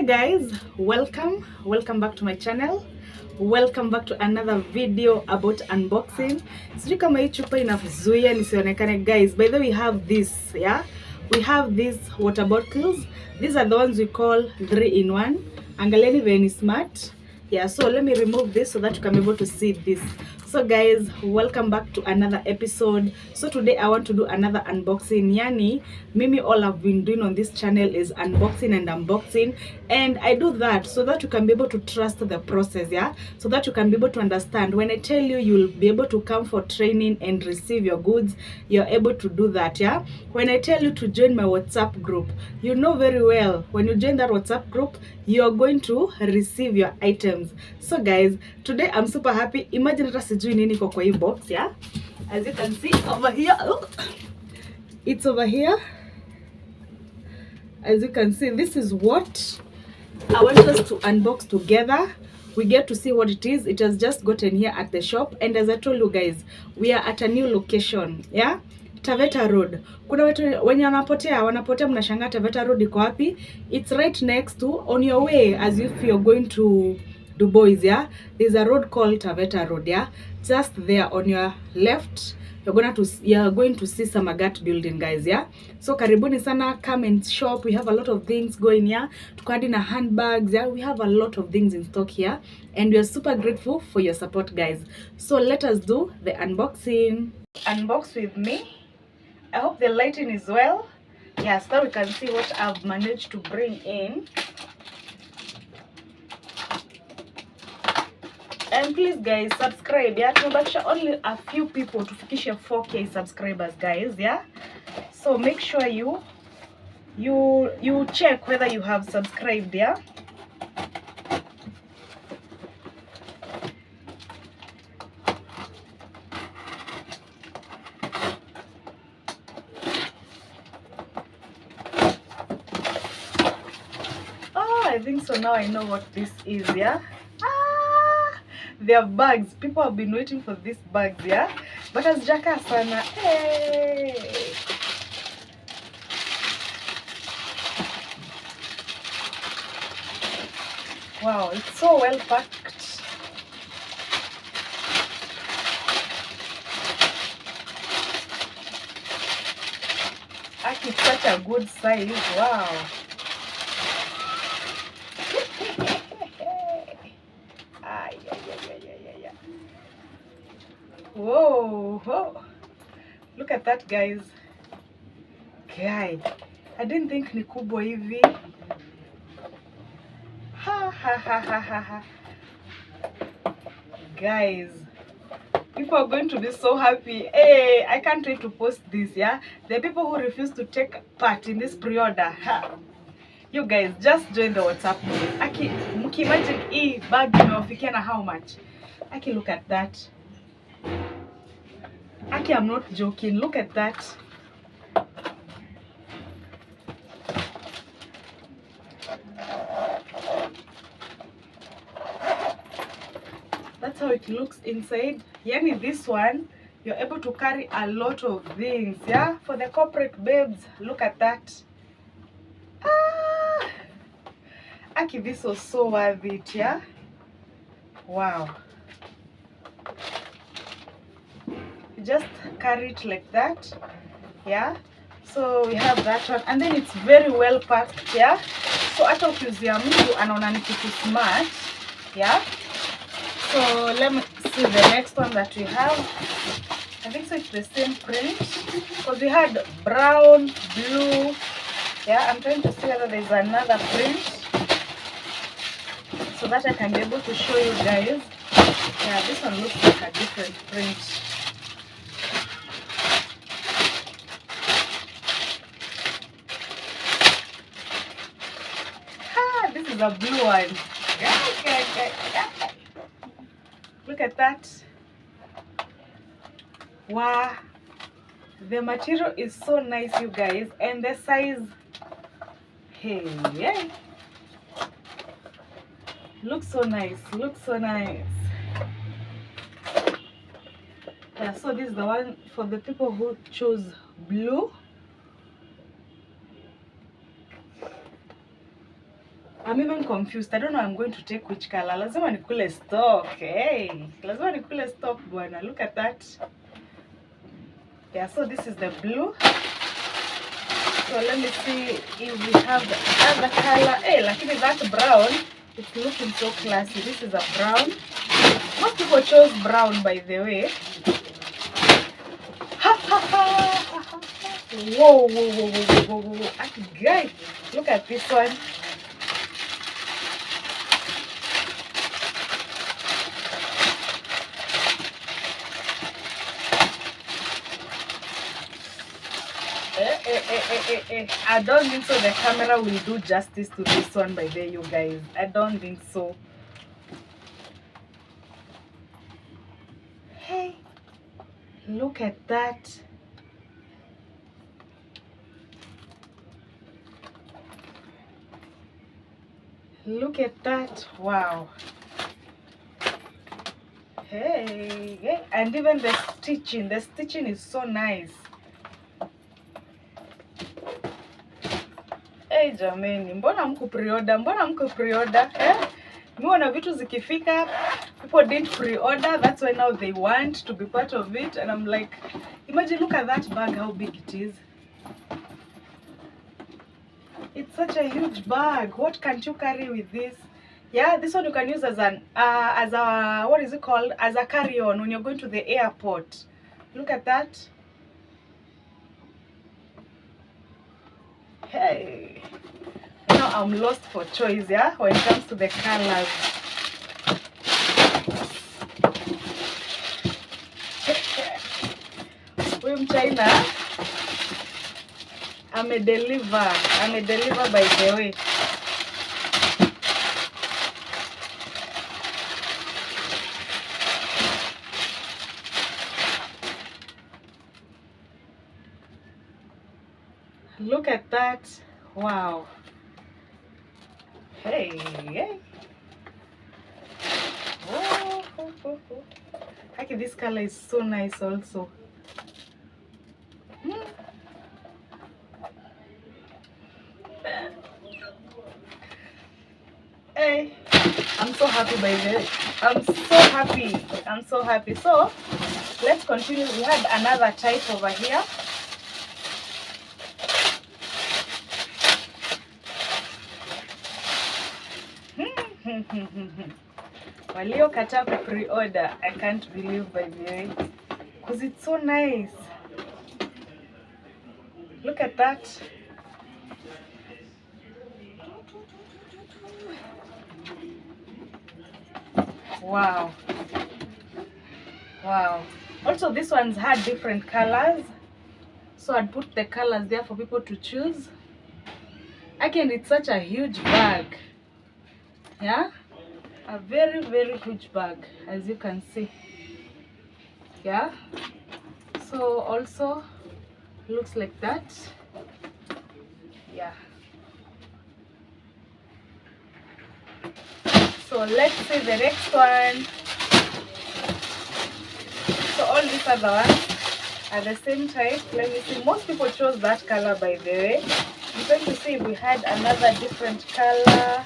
guys, welcome back to my channel. Welcome back to another video about unboxing. Sijui kama hii chupa inazuia nisionekane guys. By the way, we have this, yeah? We have these water bottles. These are the ones we call 3-in-1. Angalieni very smart. Yeah, so let me remove this so that you can be able to see this. So guys, welcome back to another episode. So today I want to do another unboxing. Yani mimi all I've been doing on this channel is unboxing and unboxing, and I do that so that you can be able to trust the process, yeah, so that you can be able to understand when I tell you you'll be able to come for training and receive your goods, you're able to do that. Yeah, when I tell you to join my WhatsApp group, you know very well when you join that WhatsApp group you're going to receive your items. So guys, today I'm super happy. Imagine hata sijui nini kwa hii box, yeah? As you can see over here, it's over here. As you can see, this is what I want us to unbox together. We get to see what it is. It has just gotten here at the shop, and as I told you guys, we are at a new location, yeah? TAVETA Road. Kuna watu wenye wanapotea mnashangaa TAVETA Road iko wapi? It's right next to, on your way as if you're going to Dubois, yeah? There's a road called TAVETA Road, yeah? Just there on your left, you're going to see SAMAGAT building, guys, yeah? So karibuni sana, come and shop. We have a lot of things going here. Tukadi na handbags, yeah? We have a lot of things in stock here, and we are super grateful for your support, guys. So let us do the unboxing. Unbox with me. I hope the lighting is well. Yeah, so that we can see what I've managed to bring in. And please guys, subscribe, yeah? Tumebakisha only a few people to fikisha 4K subscribers, guys, yeah? So make sure you check whether you have subscribed, yeah? Oh, I think so. Now I know what this is, yeah? They are bags. People have been waiting for these bags, yeah? But as Jaka sana, hey! Wow, it's so well packed. Actually, it's such a good size. Wow. Whoa, whoa, look at that, guys. Guy, I didn't think ni kubwa hivi. Ha ha ha ha ha ha. Guys, people are going to be so happy. Hey, I can't wait to post this, yeah? The people who refuse to take part in this pre-order, you guys just join the WhatsApp group. Aki, mukimagine hii bag imewafikia na how much? Aki, look at that. Aki, I'm not joking. Look at that. That's how it looks inside. Yani this one, you're able to carry a lot of things, yeah? For the corporate babes, look at that. Ah! Aki, this was so worth it, yeah? Wow. You just carry it like that, yeah? So we have that one, and then it's very well packed, yeah? So hata ukiuzia mtu anaona ni kitu smart, yeah? So let me see the next one that we have. I think so it's the same print, because we had brown, blue, yeah? I'm trying to see whether there's another print so that I can be able to show you guys. Yeah, this one looks like a different print. This is a blue one. Look at that. Wow, the material is so nice, you guys, and the size, hey, yeah, looks so nice, looks so nice. Yeah, so this is the one for the people who choose blue. I'm even confused. I don't know I'm going to take which color. Lazima nikule stock. Hey, lazima nikule stock bwana. Look at that. Yeah, so this is the blue. So let me see if we have the other color. Hey, lakini that brown, it's looking so classy. This is a brown. Most people chose brown, by the way. Whoa, whoa, whoa, whoa, whoa, whoa, whoa. Guys, look at this one. I don't think so the camera will do justice to this one, by the way, you guys. I don't think so. Hey, look at that. Look at that. Wow. Hey, and even the stitching is so nice. Hey jamani, mbona mko pre-order? Nimeona vitu zikifika, people didn't pre-order, that's why now they want to be part of it. And I'm like, imagine, look at that bag, how big it is. It's such a huge bag. What can't you carry with this? Yeah, this one you can use as an what is it called? As a carry-on when you're going to the airport. Look at that. Hey, now I'm lost for choice, yeah, when it comes to the colors. We're China. I'm a deliver by the way. Look at that. Wow. Hey. Oh. Okay, this color is so nice also. Hey, I'm so happy by this. I'm so happy. So let's continue. We had another type over here. Walio kata pre-order, I can't believe, by the way, because it's so nice. Look at that. Wow. Also, this one's had different colors, so I'd put the colors there for people to choose. Again, it's such a huge bag. Yeah, a very, very huge bag, as you can see. Yeah, so also looks like that. Yeah, so let's see the next one. So all these other ones are the same type. Let me see. Most people chose that color, by the way. I'm trying to see if we had another different color.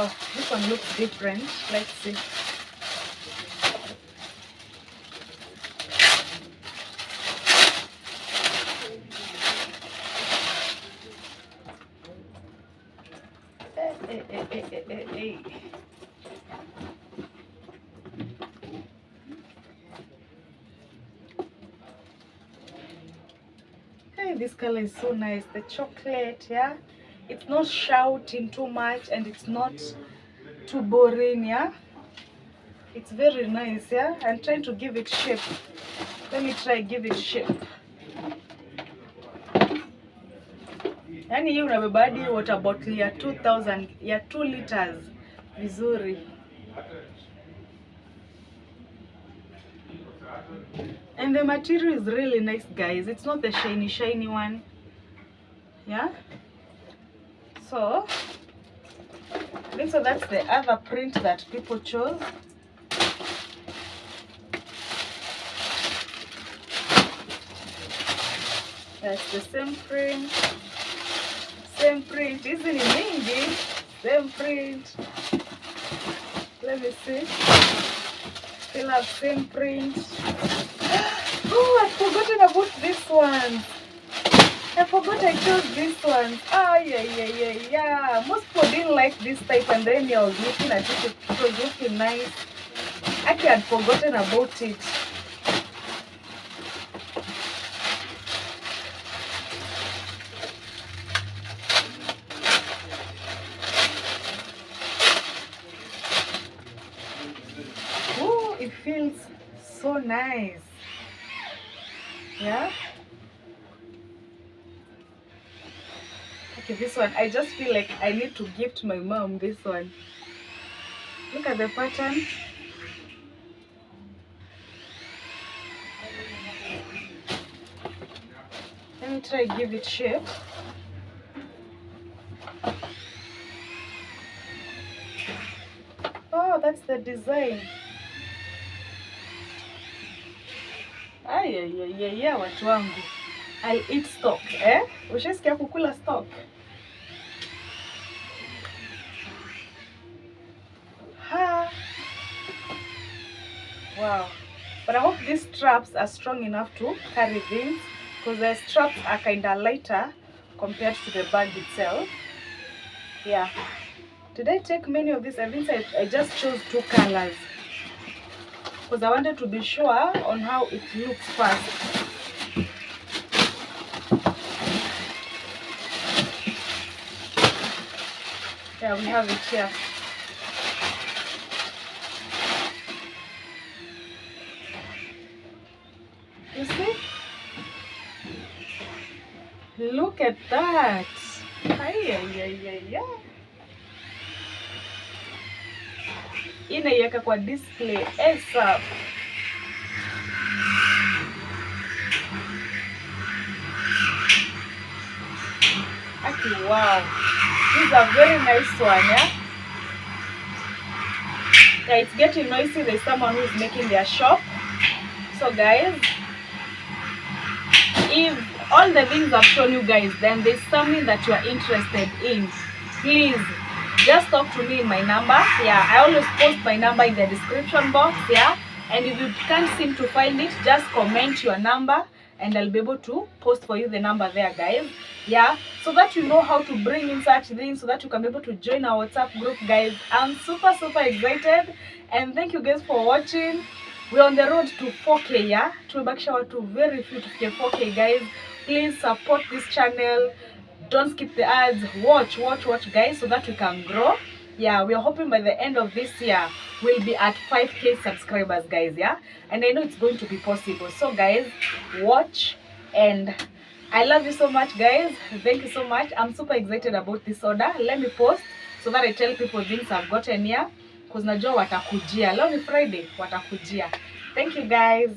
Oh, this one looks different. Let's see. Hey, this color is so nice. The chocolate, yeah. It's not shouting too much and it's not too boring, yeah. It's very nice, yeah. I'm trying to give it shape. Let me try give it shape. Yani hii unabebadi water bottle ya 2000 ya 2 liters vizuri. And the material is really nice, guys. It's not the shiny one. Yeah. So that's the other print that people chose. That's the same print. Same print. Isn't it mingy? Same print. Let me see. Still have same print. Oh, I've forgotten about this one. I forgot I chose this one. Ah, yeah. Most people didn't like this type, and then I was looking at it. It was looking nice. Actually, I'd forgotten about it. Oh, it feels so nice. Yeah. Okay, this one, I just feel like I need to gift my mom this one. Look at the pattern. Let me try give it shape. Oh, that's the design. Yeah, watu wangu. I'll eat stock, eh? Ushasikia kukula stock? Ha! Wow. But I hope these straps are strong enough to carry things, because the straps are kind of lighter compared to the bag itself. Yeah. Did I take many of these? I think I just chose 2 colors, because I wanted to be sure on how it looks first. Yeah, we have it here. You see? Look at that. Yeah. Inaiweka kwa display ASAP. Actually, wow. This is a very nice one, yeah? Yeah, it's getting noisy. There's someone who's making their shop. So guys, if all the things I've shown you guys, then there's something that you are interested in, please just talk to me in my number. Yeah, I always post my number in the description box. Yeah, and if you can't seem to find it, just comment your number and I'll be able to post for you the number there, guys. Yeah, so that you know how to bring in such things, so that you can be able to join our WhatsApp group, guys. I'm super excited, and thank you guys for watching. We're on the road to 4K, yeah? Tumebakisha watu very few to get 4K, guys. Please support this channel. Don't skip the ads. Watch, guys, so that we can grow. Yeah, we are hoping by the end of this year, we'll be at 5K subscribers, guys, yeah? And I know it's going to be possible. So, guys, watch, and I love you so much, guys. Thank you so much. I'm super excited about this order. Let me post so that I tell people things I've gotten here. Because najua watakujia. Leo ni Friday, watakujia. Thank you, guys.